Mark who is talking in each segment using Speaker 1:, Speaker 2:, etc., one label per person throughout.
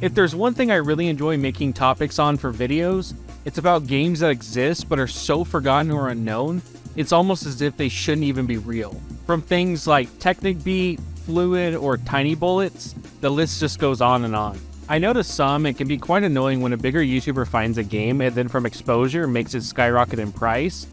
Speaker 1: If there's one thing I really enjoy making topics on for videos, it's about games that exist but are so forgotten or unknown, it's almost as if they shouldn't even be real. From things like Technic Beat, Fluid, or Tiny Bullets, the list just goes on and on. I know to some it can be quite annoying when a bigger YouTuber finds a game and then from exposure makes it skyrocket in price,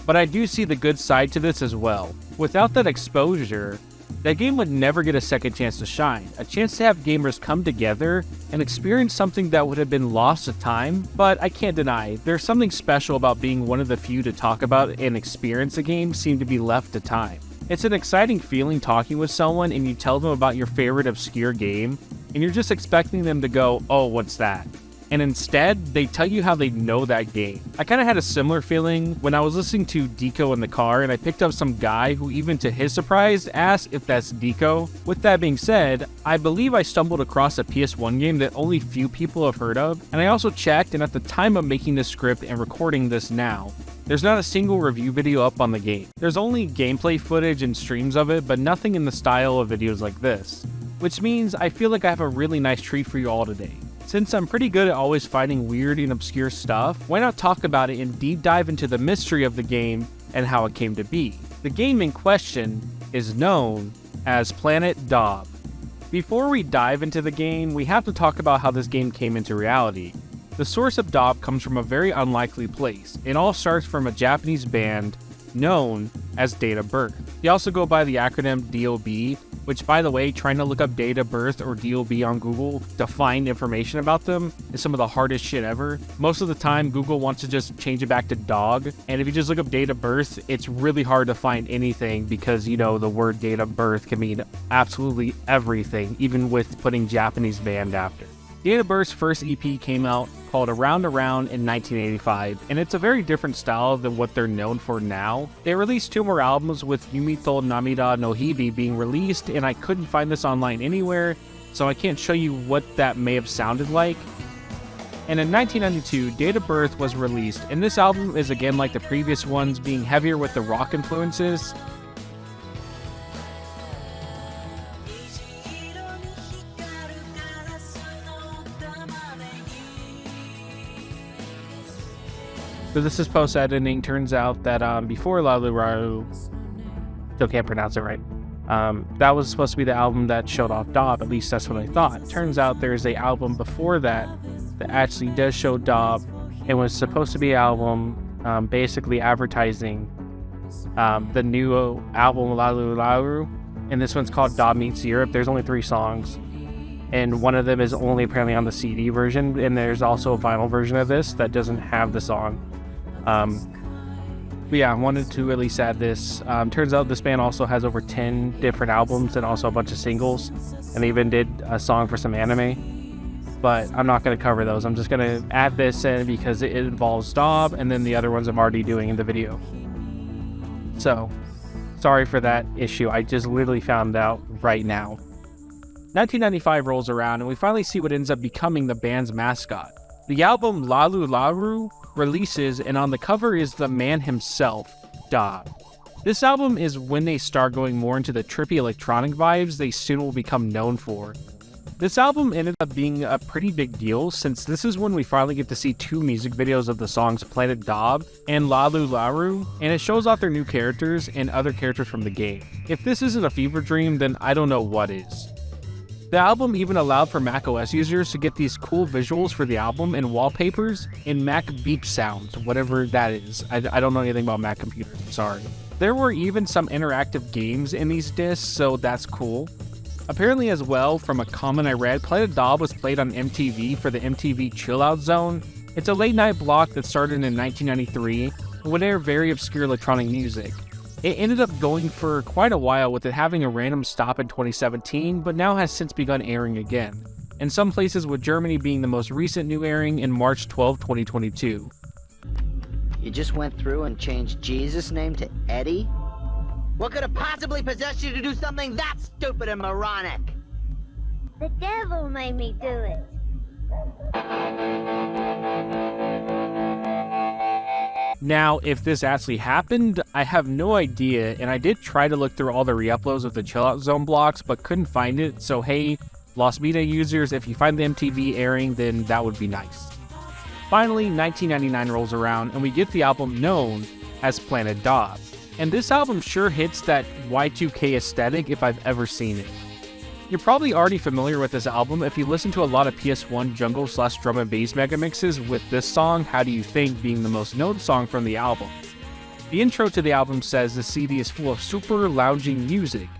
Speaker 1: but I do see the good side to this as well. Without that exposure, that game would never get a second chance to shine, a chance to have gamers come together and experience something that would have been lost to time. But I can't deny, there's something special about being one of the few to talk about and experience a game seem to be left to time. It's an exciting feeling talking with someone and you tell them about your favorite obscure game, and you're just expecting them to go, "Oh, what's that?" And instead, they tell you how they know that game. I kind of had a similar feeling when I was listening to Deco in the car and I picked up some guy who even to his surprise asked if that's Deco. With that being said, I believe I stumbled across a PS1 game that only few people have heard of, and I also checked, and at the time of making this script and recording this now, there's not a single review video up on the game. There's only gameplay footage and streams of it, but nothing in the style of videos like this. Which means I feel like I have a really nice treat for you all today. Since I'm pretty good at always finding weird and obscure stuff, why not talk about it and deep dive into the mystery of the game and how it came to be. The game in question is known as Planet Dob. Before we dive into the game, we have to talk about how this game came into reality. The source of Dob comes from a very unlikely place. It all starts from a Japanese band known as Date of Birth. They also go by the acronym DOB, which, by the way, trying to look up date of birth or DOB on Google to find information about them is some of the hardest shit ever. Most of the time, Google wants to just change it back to dog, and if you just look up date of birth, it's really hard to find anything because, you know, the word date of birth can mean absolutely everything, even with putting Japanese band after. Date of Birth's first EP came out called Around Around in 1985, and it's a very different style than what they're known for now. They released 2 more albums with Yumito Namida no Hibi being released, and I couldn't find this online anywhere, so I can't show you what that may have sounded like. And in 1992, Date of Birth was released, and this album is again like the previous ones, being heavier with the rock influences. So this is post-editing. Turns out that before Lalu, still can't pronounce it right, that was supposed to be the album that showed off Dob, at least that's what I thought. Turns out there's an album before that that actually does show Dob, and was supposed to be an album basically advertising the new album Lalu, and this one's called Dob Meets Europe. There's only 3 songs, and one of them is only apparently on the CD version, and there's also a vinyl version of this that doesn't have the song. But yeah, I wanted to at least add this. Turns out this band also has over 10 different albums and also a bunch of singles, and they even did a song for some anime, but I'm not going to cover those. I'm just going to add this in because it involves Dob, and then the other ones I'm already doing in the video. So, sorry for that issue. I just literally found out right now. 1995 rolls around, and we finally see what ends up becoming the band's mascot. The album Lalu releases, and on the cover is the man himself, Dob. This album is when they start going more into the trippy electronic vibes they soon will become known for. This album ended up being a pretty big deal, since this is when we finally get to see 2 music videos of the songs Planet Dob and Lalu, and it shows off their new characters and other characters from the game. If this isn't a fever dream, then I don't know what is. The album even allowed for macOS users to get these cool visuals for the album and wallpapers in Mac beep sounds, whatever that is. I don't know anything about Mac computers, I'm sorry. There were even some interactive games in these discs, so that's cool. Apparently as well, from a comment I read, Planet Dob was played on MTV for the MTV Chill Out Zone. It's a late night block that started in 1993 and would air very obscure electronic music. It ended up going for quite a while, with it having a random stop in 2017, but now has since begun airing again. In some places, with Germany being the most recent new airing in March 12, 2022.
Speaker 2: You just went through and changed Jesus' name to Eddie? What could have possibly possessed you to do something that stupid and moronic?
Speaker 3: The devil made me do it.
Speaker 1: Now, if this actually happened, I have no idea, and I did try to look through all the re-uploads of the Chill Out Zone blocks, but couldn't find it, so hey, Lost Media users, if you find the MTV airing, then that would be nice. Finally, 1999 rolls around and we get the album known as Planet Dob. And this album sure hits that Y2K aesthetic if I've ever seen it. You're probably already familiar with this album if you listen to a lot of PS1 jungle/drum and bass mega mixes, with this song, How Do You Think, being the most known song from the album. The intro to the album says the CD is full of super lounging music,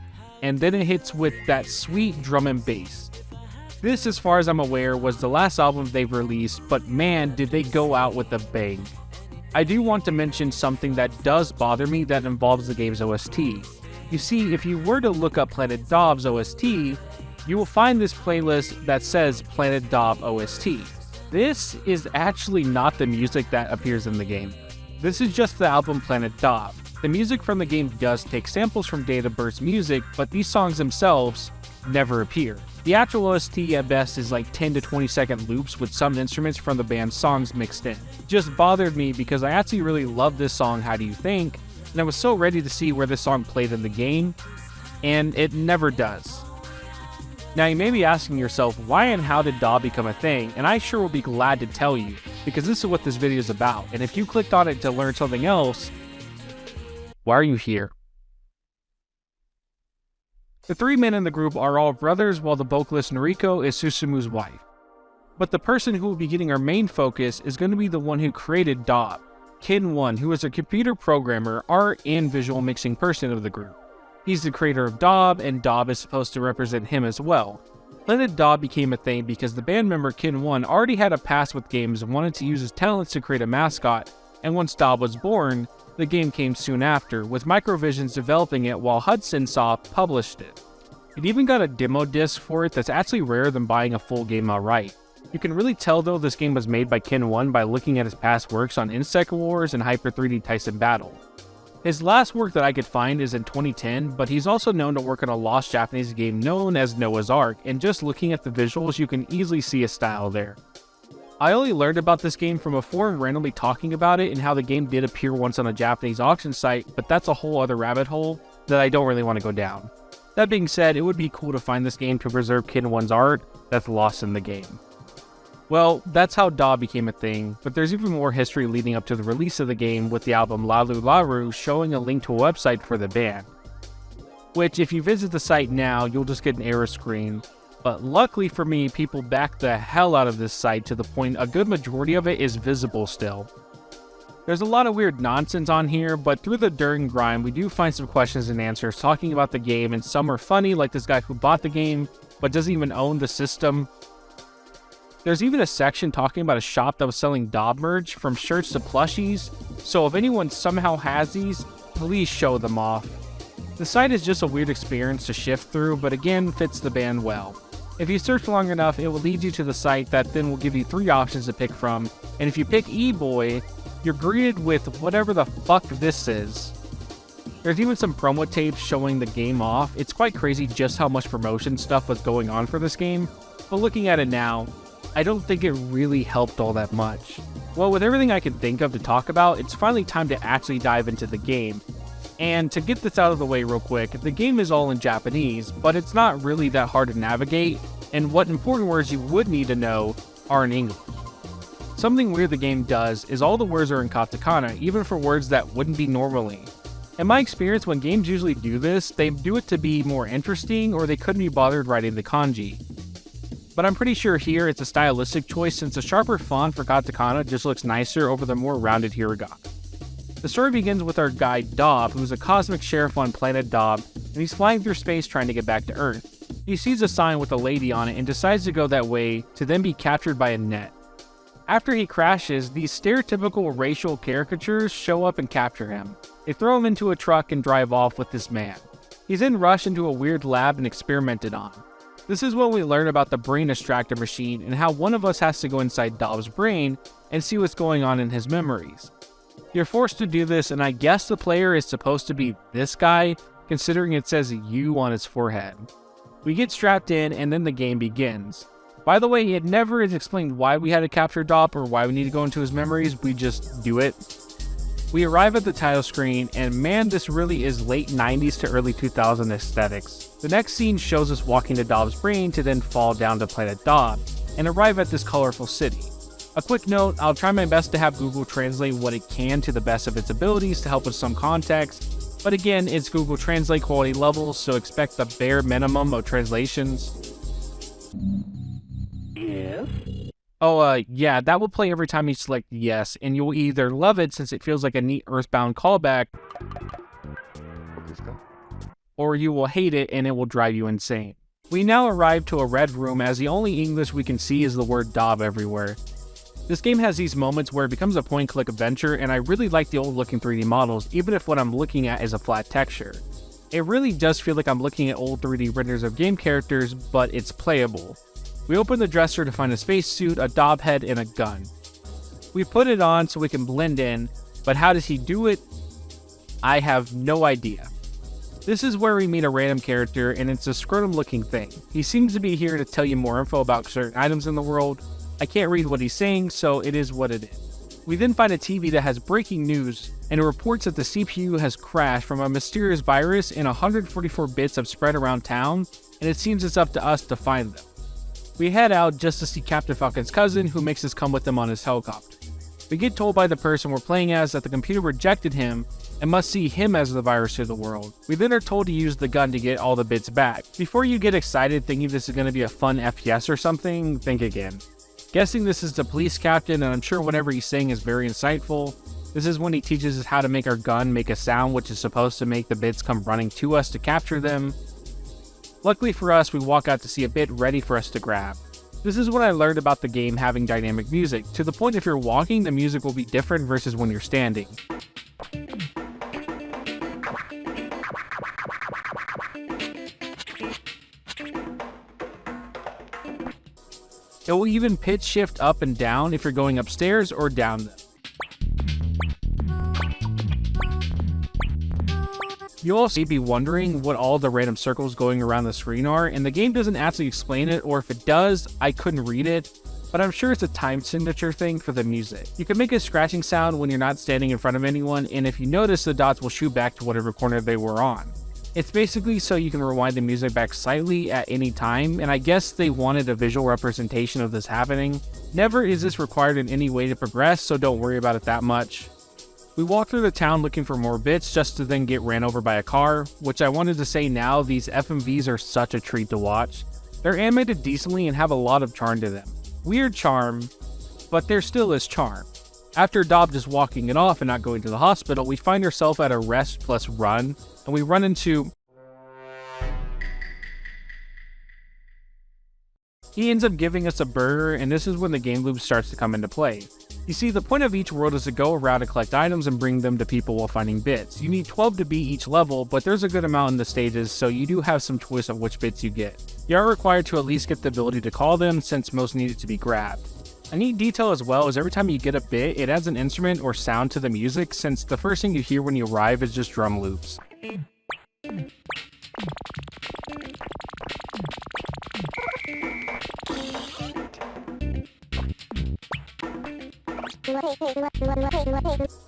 Speaker 1: and then it hits with that sweet drum and bass. This, as far as I'm aware, was the last album they've released, but man, did they go out with a bang. I do want to mention something that does bother me that involves the game's OST. You see, if you were to look up Planet Dob's OST, you will find this playlist that says Planet Dob OST. This is actually not the music that appears in the game. This is just the album Planet Dob. The music from the game does take samples from Data Burst music, but these songs themselves never appear. The actual OST at best is like 10 to 20 second loops with some instruments from the band's songs mixed in. It just bothered me because I actually really love this song, How Do You Think, and I was so ready to see where this song played in the game, and it never does. Now you may be asking yourself, why and how did Dob become a thing, and I sure will be glad to tell you, because this is what this video is about, and if you clicked on it to learn something else, why are you here? The three men in the group are all brothers, while the vocalist Noriko is Susumu's wife. But the person who will be getting our main focus is going to be the one who created Dob, Kin1, who is a computer programmer, art, and visual mixing person of the group. He's the creator of Dob, and Dob is supposed to represent him as well. Planet Dob became a thing because the band member Kin1 already had a past with games and wanted to use his talents to create a mascot, and once Dob was born, the game came soon after, with Microvisions developing it while Hudson Soft published it. It even got a demo disc for it that's actually rarer than buying a full game outright. You can really tell though this game was made by Kin1 by looking at his past works on Insect Wars and Hyper 3D Tyson Battle. His last work that I could find is in 2010, but he's also known to work on a lost Japanese game known as Noah's Ark, and just looking at the visuals you can easily see a style there. I only learned about this game from a forum randomly talking about it and how the game did appear once on a Japanese auction site, but that's a whole other rabbit hole that I don't really want to go down. That being said, it would be cool to find this game to preserve Kin1's art that's lost in the game. Well, that's how Dob became a thing, but there's even more history leading up to the release of the game, with the album Lalu Laru showing a link to a website for the band. Which, if you visit the site now, you'll just get an error screen. But luckily for me, people backed the hell out of this site to the point a good majority of it is visible still. There's a lot of weird nonsense on here, but through the during grind, we do find some questions and answers talking about the game, and some are funny, like this guy who bought the game, but doesn't even own the system. There's even a section talking about a shop that was selling Dob merch, from shirts to plushies, so if anyone somehow has these, please show them off. The site is just a weird experience to shift through, but again, fits the band well. If you search long enough, it will lead you to the site that then will give you 3 options to pick from, and if you pick E-Boy, you're greeted with whatever the fuck this is. There's even some promo tapes showing the game off. It's quite crazy just how much promotion stuff was going on for this game, but looking at it now, I don't think it really helped all that much. Well, with everything I can think of to talk about, it's finally time to actually dive into the game. And to get this out of the way real quick, the game is all in Japanese, but it's not really that hard to navigate, and what important words you would need to know are in English. Something weird the game does is all the words are in katakana, even for words that wouldn't be normally. In my experience, when games usually do this, they do it to be more interesting, or they couldn't be bothered writing the kanji. But I'm pretty sure here it's a stylistic choice, since a sharper font for katakana just looks nicer over the more rounded hiragana. The story begins with our guy Dob, who's a cosmic sheriff on Planet Dob, and he's flying through space trying to get back to Earth. He sees a sign with a lady on it and decides to go that way, to then be captured by a net. After he crashes, these stereotypical racial caricatures show up and capture him. They throw him into a truck and drive off with this man. He's then rushed into a weird lab and experimented on. This is when we learn about the brain extractor machine and how one of us has to go inside Dob's brain and see what's going on in his memories. You're forced to do this, and I guess the player is supposed to be this guy, considering it says U on his forehead. We get strapped in, and then the game begins. By the way, it never is explained why we had to capture Dob or why we need to go into his memories, we just do it. We arrive at the title screen, and man, this really is late 90s to early 2000s aesthetics. The next scene shows us walking to Dob's brain to then fall down to Planet Dob, and arrive at this colorful city. A quick note, I'll try my best to have Google translate what it can to the best of its abilities to help with some context, but again, it's Google Translate quality levels, so expect the bare minimum of translations. Yeah, that will play every time you select yes, and you'll either love it since it feels like a neat Earthbound callback, or you will hate it and it will drive you insane. We now arrive to a red room as the only English we can see is the word Dob everywhere. This game has these moments where it becomes a point-and-click adventure, and I really like the old-looking 3D models, even if what I'm looking at is a flat texture. It really does feel like I'm looking at old 3D renders of game characters, but it's playable. We open the dresser to find a spacesuit, a Dob head, and a gun. We put it on so we can blend in, but how does he do it? I have no idea. This is where we meet a random character, and it's a scrotum-looking thing. He seems to be here to tell you more info about certain items in the world. I can't read what he's saying, so it is what it is. We then find a TV that has breaking news, and it reports that the CPU has crashed from a mysterious virus and 144 bits have spread around town, and it seems it's up to us to find them. We head out just to see Captain Falcon's cousin, who makes us come with him on his helicopter. We get told by the person we're playing as that the computer rejected him and must see him as the virus to the world. We then are told to use the gun to get all the bits back. Before you get excited thinking this is going to be a fun FPS or something, think again. Guessing this is the police captain, and I'm sure whatever he's saying is very insightful. This is when he teaches us how to make our gun make a sound which is supposed to make the bits come running to us to capture them. Luckily for us, we walk out to see a bit ready for us to grab. This is when I learned about the game having dynamic music, to the point if you're walking, the music will be different versus when you're standing. It will even pitch shift up and down if you're going upstairs or down them. You'll also be wondering what all the random circles going around the screen are, and the game doesn't actually explain it, or if it does, I couldn't read it, but I'm sure it's a time signature thing for the music. You can make a scratching sound when you're not standing in front of anyone, and if you notice, the dots will shoot back to whatever corner they were on. It's basically so you can rewind the music back slightly at any time, and I guess they wanted a visual representation of this happening. Never is this required in any way to progress, so don't worry about it that much. We walk through the town looking for more bits just to then get ran over by a car, which I wanted to say now, these FMVs are such a treat to watch. They're animated decently and have a lot of charm to them. Weird charm, but there still is charm. After Dob just walking it off and not going to the hospital, we find ourselves at a rest plus run, and we run into... He ends up giving us a burger, and this is when the game loop starts to come into play. You see, the point of each world is to go around and collect items and bring them to people while finding bits. You need 12 to beat each level, but there's a good amount in the stages, so you do have some choice of which bits you get. You are required to at least get the ability to call them, since most need it to be grabbed. A neat detail as well is every time you get a bit, it adds an instrument or sound to the music, since the first thing you hear when you arrive is just drum loops.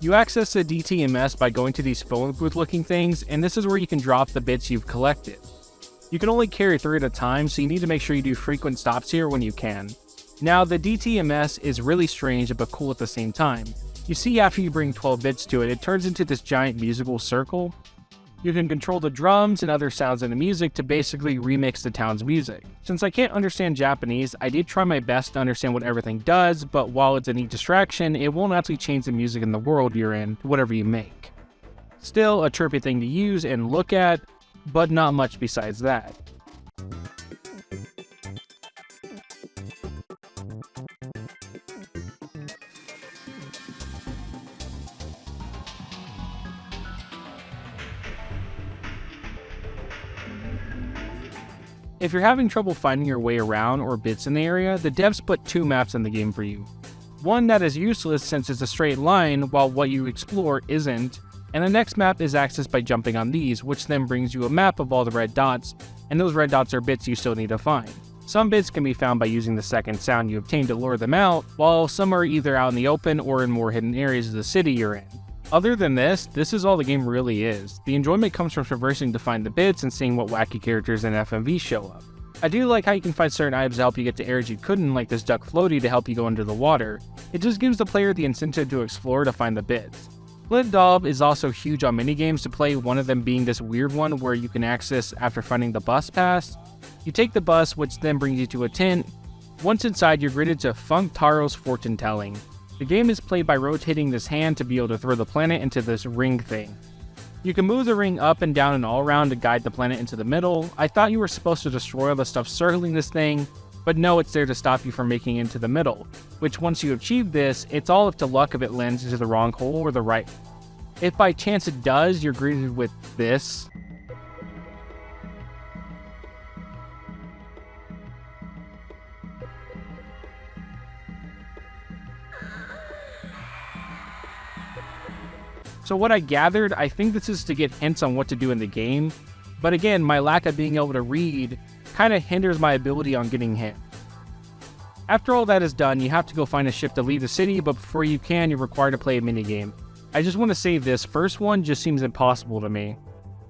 Speaker 1: You access the DTMS by going to these phone booth looking things, and this is where you can drop the bits you've collected. You can only carry 3 at a time, so you need to make sure you do frequent stops here when you can. Now, the DTMS is really strange but cool at the same time. You see, after you bring 12 bits to it, it turns into this giant musical circle. You can control the drums and other sounds in the music to basically remix the town's music. Since I can't understand Japanese, I did try my best to understand what everything does, but while it's a neat distraction, it won't actually change the music in the world you're in to whatever you make. Still a trippy thing to use and look at, but not much besides that. If you're having trouble finding your way around or bits in the area, the devs put 2 maps in the game for you. One that is useless since it's a straight line while what you explore isn't, and the next map is accessed by jumping on these, which then brings you a map of all the red dots, and those red dots are bits you still need to find. Some bits can be found by using the second sound you obtain to lure them out, while some are either out in the open or in more hidden areas of the city you're in. Other than this is all the game really is. The enjoyment comes from traversing to find the bits and seeing what wacky characters and FMVs show up. I do like how you can find certain items to help you get to areas you couldn't, like this duck floaty to help you go under the water. It just gives the player the incentive to explore to find the bits. Planet Dob is also huge on minigames to play, one of them being this weird one where you can access after finding the bus pass. You take the bus, which then brings you to a tent. Once inside, you're greeted to Funk Taro's fortune telling. The game is played by rotating this hand to be able to throw the planet into this ring thing. You can move the ring up and down and all around to guide the planet into the middle. I thought you were supposed to destroy all the stuff circling this thing, but no, it's there to stop you from making it into the middle, which once you achieve this, it's all up to luck if it lands into the wrong hole or the right. If by chance it does, you're greeted with this. So what I gathered, I think this is to get hints on what to do in the game, but again, my lack of being able to read kind of hinders my ability on getting hit. After all that is done, you have to go find a ship to leave the city, but before you can, you're required to play a minigame. I just want to say this first one just seems impossible to me.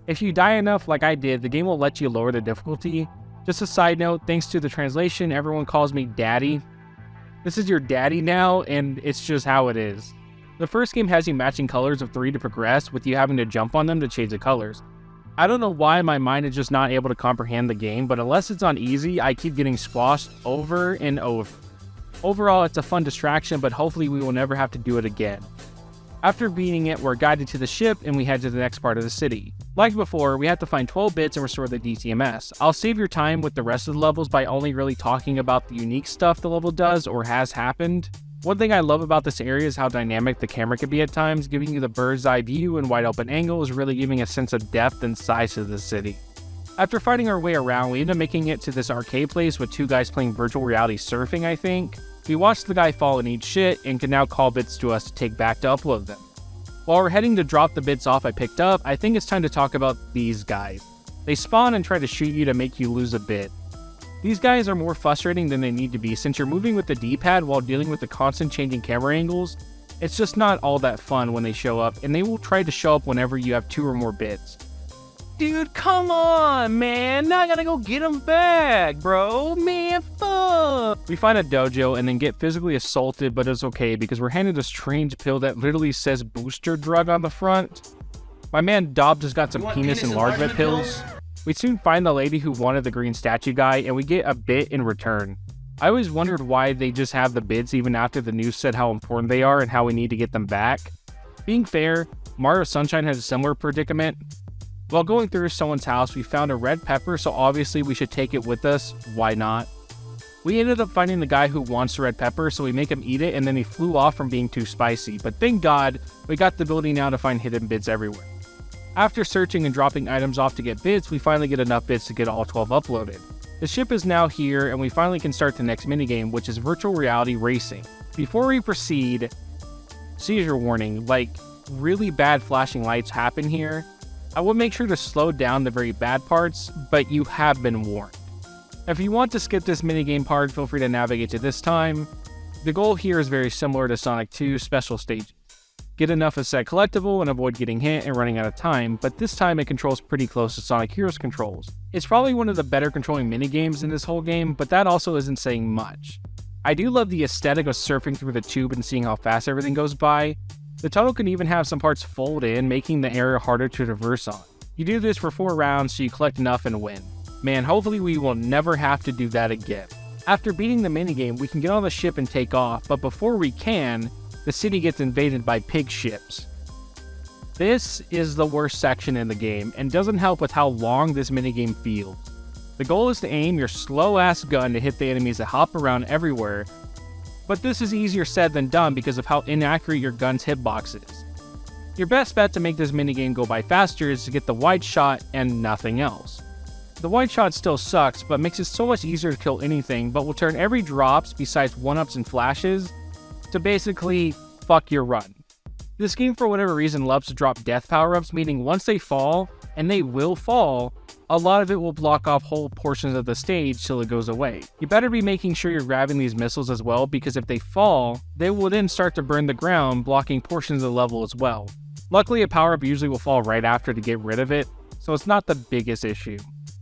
Speaker 1: If you die enough like I did, the game will let you lower the difficulty. Just a side note, thanks to the translation, everyone calls me Daddy. This is your daddy now, and it's just how it is. The first game has you matching colors of 3 to progress, with you having to jump on them to change the colors. I don't know why my mind is just not able to comprehend the game, but unless it's on easy, I keep getting squashed over and over. Overall, it's a fun distraction, but hopefully we will never have to do it again. After beating it, we're guided to the ship and we head to the next part of the city. Like before, we have to find 12 bits and restore the DTMS. I'll save your time with the rest of the levels by only really talking about the unique stuff the level does or has happened. One thing I love about this area is how dynamic the camera can be at times, giving you the bird's eye view and wide open angles, really giving a sense of depth and size to the city. After fighting our way around, we end up making it to this arcade place with 2 guys playing virtual reality surfing, I think. We watched the guy fall and eat shit and can now call bits to us to take back to upload them. While we're heading to drop the bits off I picked up, I think it's time to talk about these guys. They spawn and try to shoot you to make you lose a bit. These guys are more frustrating than they need to be since you're moving with the D-pad while dealing with the constant changing camera angles. It's just not all that fun when they show up, and they will try to show up whenever you have 2 or more bits. Dude, come on, man. Now I gotta go get them back, bro. Man, fuck. We find a dojo and then get physically assaulted, but it's okay because we're handed a strange pill that literally says booster drug on the front. My man Dob just got some penis enlargement pills. We soon find the lady who wanted the green statue guy, and we get a bit in return. I always wondered why they just have the bits even after the news said how important they are and how we need to get them back. Being fair, Mario Sunshine has a similar predicament. While going through someone's house, we found a red pepper, so obviously we should take it with us. Why not? We ended up finding the guy who wants the red pepper, so we make him eat it, and then he flew off from being too spicy. But thank God, we got the ability now to find hidden bits everywhere. After searching and dropping items off to get bits, we finally get enough bits to get all 12 uploaded. The ship is now here, and we finally can start the next minigame, which is virtual reality racing. Before we proceed, seizure warning, like really bad flashing lights happen here. I will make sure to slow down the very bad parts, but you have been warned. If you want to skip this minigame part, feel free to navigate to this time. The goal here is very similar to Sonic 2 special stages. Get enough of said collectible and avoid getting hit and running out of time, but this time it controls pretty close to Sonic Heroes controls. It's probably one of the better controlling minigames in this whole game, but that also isn't saying much. I do love the aesthetic of surfing through the tube and seeing how fast everything goes by. The tunnel can even have some parts fold in, making the area harder to traverse on. You do this for 4 rounds so you collect enough and win. Man, hopefully we will never have to do that again. After beating the minigame, we can get on the ship and take off, but before we can, the city gets invaded by pig ships. This is the worst section in the game, and doesn't help with how long this minigame feels. The goal is to aim your slow-ass gun to hit the enemies that hop around everywhere, but this is easier said than done because of how inaccurate your gun's hitbox is. Your best bet to make this minigame go by faster is to get the wide shot and nothing else. The wide shot still sucks, but makes it so much easier to kill anything, but will turn every drops besides 1-ups and flashes to basically fuck your run. This game for whatever reason loves to drop death power-ups, meaning once they fall, and they will fall, a lot of it will block off whole portions of the stage till it goes away. You better be making sure you're grabbing these missiles as well, because if they fall, they will then start to burn the ground, blocking portions of the level as well. Luckily, a power-up usually will fall right after to get rid of it, so it's not the biggest issue.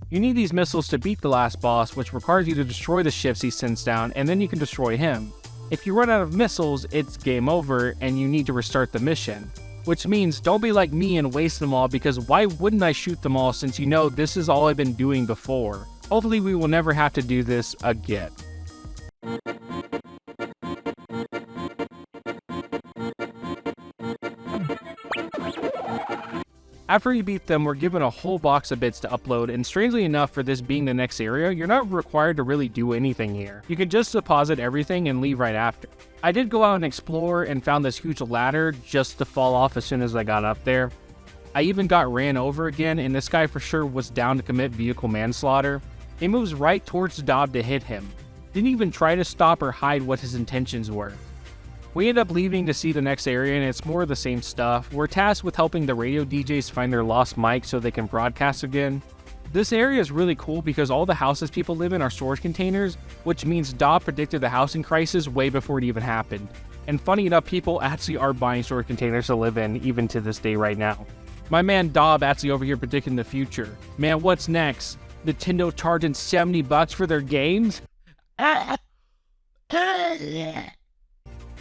Speaker 1: You need these missiles to beat the last boss, which requires you to destroy the ships he sends down, and then you can destroy him. If you run out of missiles, it's game over, and you need to restart the mission. Which means don't be like me and waste them all, because why wouldn't I shoot them all since you know this is all I've been doing before? Hopefully we will never have to do this again. After you beat them, we're given a whole box of bits to upload, and strangely enough, for this being the next area, you're not required to really do anything here. You can just deposit everything and leave right after. I did go out and explore and found this huge ladder just to fall off as soon as I got up there. I even got ran over again, and this guy for sure was down to commit vehicle manslaughter. He moves right towards Dob to hit him. Didn't even try to stop or hide what his intentions were. We end up leaving to see the next area, and it's more of the same stuff. We're tasked with helping the radio DJs find their lost mic so they can broadcast again. This area is really cool because all the houses people live in are storage containers, which means Dob predicted the housing crisis way before it even happened. And funny enough, people actually are buying storage containers to live in, even to this day right now. My man Dob actually over here predicting the future. Man, what's next? Nintendo charging $70 for their games?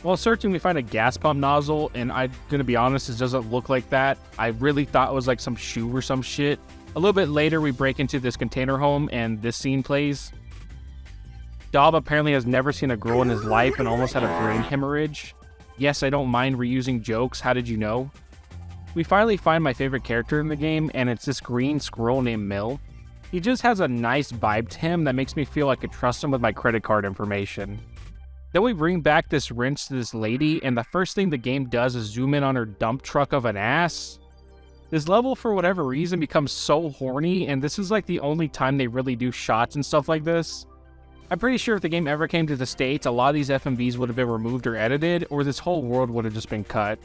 Speaker 1: While searching, we find a gas pump nozzle, and I'm gonna be honest, it doesn't look like that. I really thought it was like some shoe or some shit. A little bit later, we break into this container home, and this scene plays. Dob apparently has never seen a girl in his life and almost had a brain hemorrhage. Yes, I don't mind reusing jokes, how did you know? We finally find my favorite character in the game, and it's this green squirrel named Mill. He just has a nice vibe to him that makes me feel I could trust him with my credit card information. Then we bring back this wrench to this lady, and the first thing the game does is zoom in on her dump truck of an ass. This level, for whatever reason, becomes so horny, and this is like the only time they really do shots and stuff like this. I'm pretty sure if the game ever came to the States, a lot of these FMVs would have been removed or edited, or this whole world would have just been cut.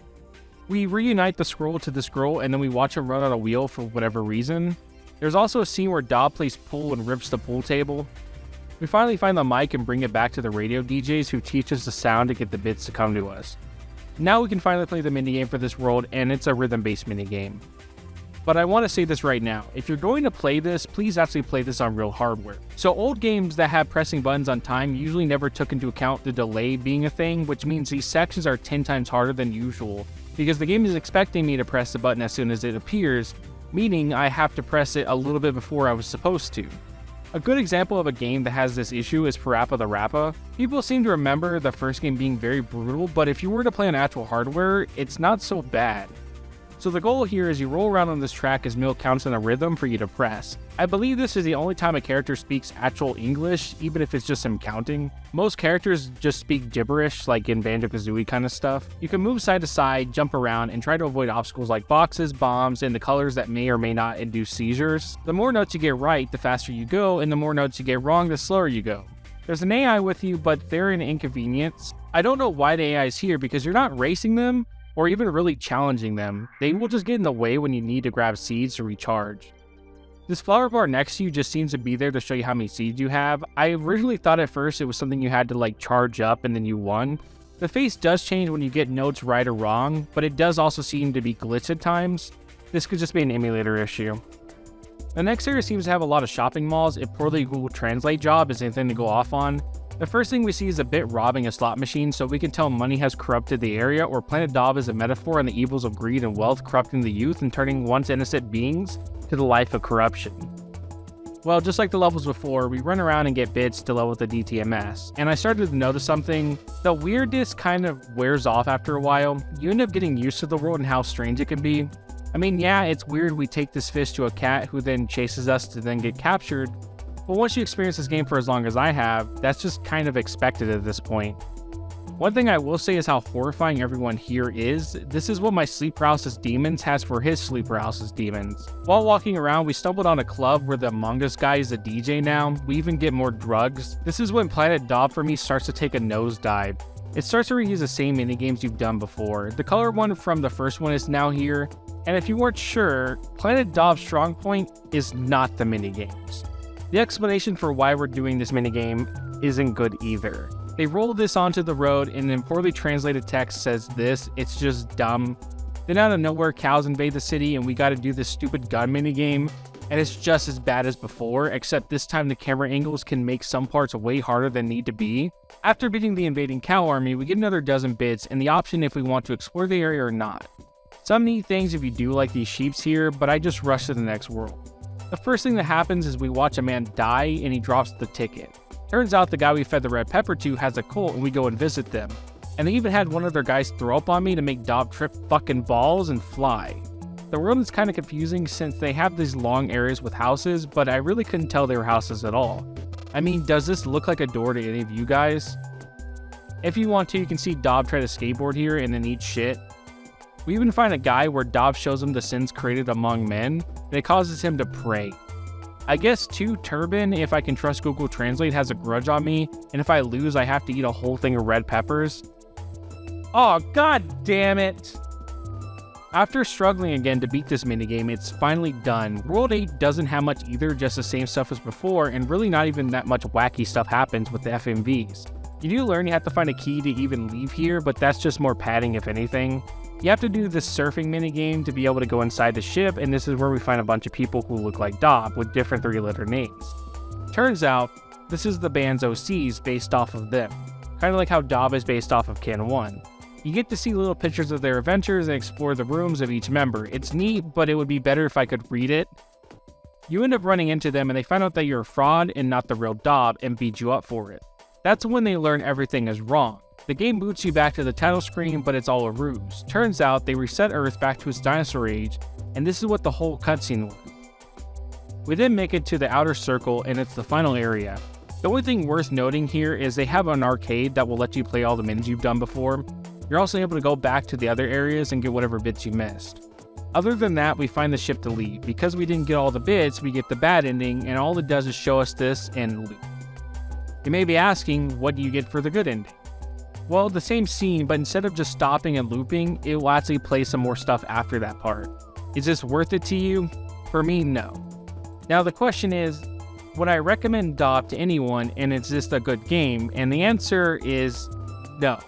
Speaker 1: We reunite the squirrel to this girl, and then we watch him run on a wheel for whatever reason. There's also a scene where Dob plays pool and rips the pool table. We finally find the mic and bring it back to the radio DJs who teach us the sound to get the bits to come to us. Now we can finally play the minigame for this world, and it's a rhythm-based minigame. But I want to say this right now, if you're going to play this, please actually play this on real hardware. So old games that have pressing buttons on time usually never took into account the delay being a thing, which means these sections are 10 times harder than usual, because the game is expecting me to press the button as soon as it appears, meaning I have to press it a little bit before I was supposed to. A good example of a game that has this issue is Parappa the Rappa. People seem to remember the first game being very brutal, but if you were to play on actual hardware, it's not so bad. So the goal here is you roll around on this track as Mill counts in a rhythm for you to press. I believe this is the only time a character speaks actual English, even if it's just him counting. Most characters just speak gibberish, like in Banjo-Kazooie kind of stuff. You can move side to side, jump around, and try to avoid obstacles like boxes, bombs, and the colors that may or may not induce seizures. The more notes you get right, the faster you go, and the more notes you get wrong, the slower you go. There's an AI with you, but they're an inconvenience. I don't know why the AI is here, because you're not racing them, or even really challenging them. They will just get in the way when you need to grab seeds to recharge. This flower bar next to you just seems to be there to show you how many seeds you have. I originally thought at first it was something you had to like charge up and then you won. The face does change when you get notes right or wrong, but it does also seem to be glitched at times. This could just be an emulator issue. The next area seems to have a lot of shopping malls. A poorly Google Translate job is anything to go off on. The first thing we see is a bit robbing a slot machine, so we can tell money has corrupted the area, or Planet Dob is a metaphor on the evils of greed and wealth corrupting the youth and turning once innocent beings to the life of corruption. Well, just like the levels before, we run around and get bits to level the DTMS, and I started to notice something. The weirdness kind of wears off after a while. You end up getting used to the world and how strange it can be. I mean, yeah, it's weird we take this fish to a cat who then chases us to then get captured, but once you experience this game for as long as I have, that's just kind of expected at this point. One thing I will say is how horrifying everyone here is. This is what my sleep paralysis demons has for his sleep paralysis demons. While walking around, we stumbled on a club where the Among Us guy is a DJ now. We even get more drugs. This is when Planet Dob for me starts to take a nosedive. It starts to reuse the same minigames you've done before. The color one from the first one is now here, and if you weren't sure, Planet Dob's strong point is not the minigames. The explanation for why we're doing this minigame isn't good either. They roll this onto the road and in poorly translated text says this, it's just dumb. Then out of nowhere, cows invade the city and we gotta do this stupid gun minigame, and it's just as bad as before, except this time the camera angles can make some parts way harder than need to be. After beating the invading cow army, we get another dozen bits and the option if we want to explore the area or not. Some neat things if you do like these sheeps here, but I just rush to the next world. The first thing that happens is we watch a man die and he drops the ticket. Turns out the guy we fed the red pepper to has a cult and we go and visit them. And they even had one of their guys throw up on me to make Dob trip fucking balls and fly. The world is kind of confusing since they have these long areas with houses, but I really couldn't tell they were houses at all. I mean, does this look like a door to any of you guys? If you want to, you can see Dob try to skateboard here and then eat shit. We even find a guy where Dob shows him the sins created among men, and it causes him to pray. I guess too, Turban, if I can trust Google Translate, has a grudge on me, and if I lose I have to eat a whole thing of red peppers. Oh, god damn it! After struggling again to beat this minigame, it's finally done. World 8 doesn't have much either, just the same stuff as before, and really not even that much wacky stuff happens with the FMVs. You do learn you have to find a key to even leave here, but that's just more padding if anything. You have to do this surfing minigame to be able to go inside the ship, and this is where we find a bunch of people who look like Dob with different 3-letter names. Turns out, this is the band's OCs based off of them, kind of like how Dob is based off of Can 1. You get to see little pictures of their adventures and explore the rooms of each member. It's neat, but it would be better if I could read it. You end up running into them and they find out that you're a fraud and not the real Dob and beat you up for it. That's when they learn everything is wrong. The game boots you back to the title screen, but it's all a ruse. Turns out they reset Earth back to its dinosaur age, and this is what the whole cutscene was. We then make it to the outer circle and it's the final area. The only thing worth noting here is they have an arcade that will let you play all the minis you've done before. You're also able to go back to the other areas and get whatever bits you missed. Other than that, we find the ship to leave. Because we didn't get all the bits, we get the bad ending, and all it does is show us this and leave. You may be asking, what do you get for the good ending? Well, the same scene, but instead of just stopping and looping, it will actually play some more stuff after that part. Is this worth it to you? For me, no. Now the question is, would I recommend Dob to anyone, and is this a good game? And the answer is no.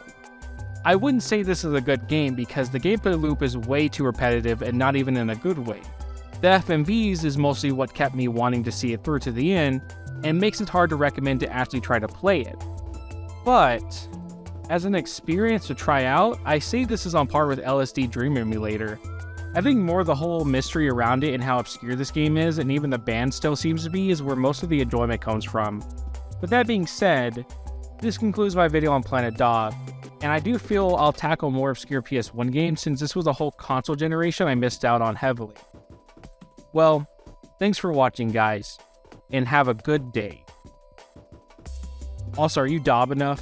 Speaker 1: I wouldn't say this is a good game because the gameplay loop is way too repetitive and not even in a good way. The FMVs is mostly what kept me wanting to see it through to the end and makes it hard to recommend to actually try to play it. But as an experience to try out, I say this is on par with LSD Dream Emulator. I think more the whole mystery around it and how obscure this game is, and even the band still seems to be, is where most of the enjoyment comes from. With that being said, this concludes my video on Planet Dob. And I do feel I'll tackle more obscure PS1 games since this was a whole console generation I missed out on heavily. Well, thanks for watching guys, and have a good day. Also, are you Dob enough?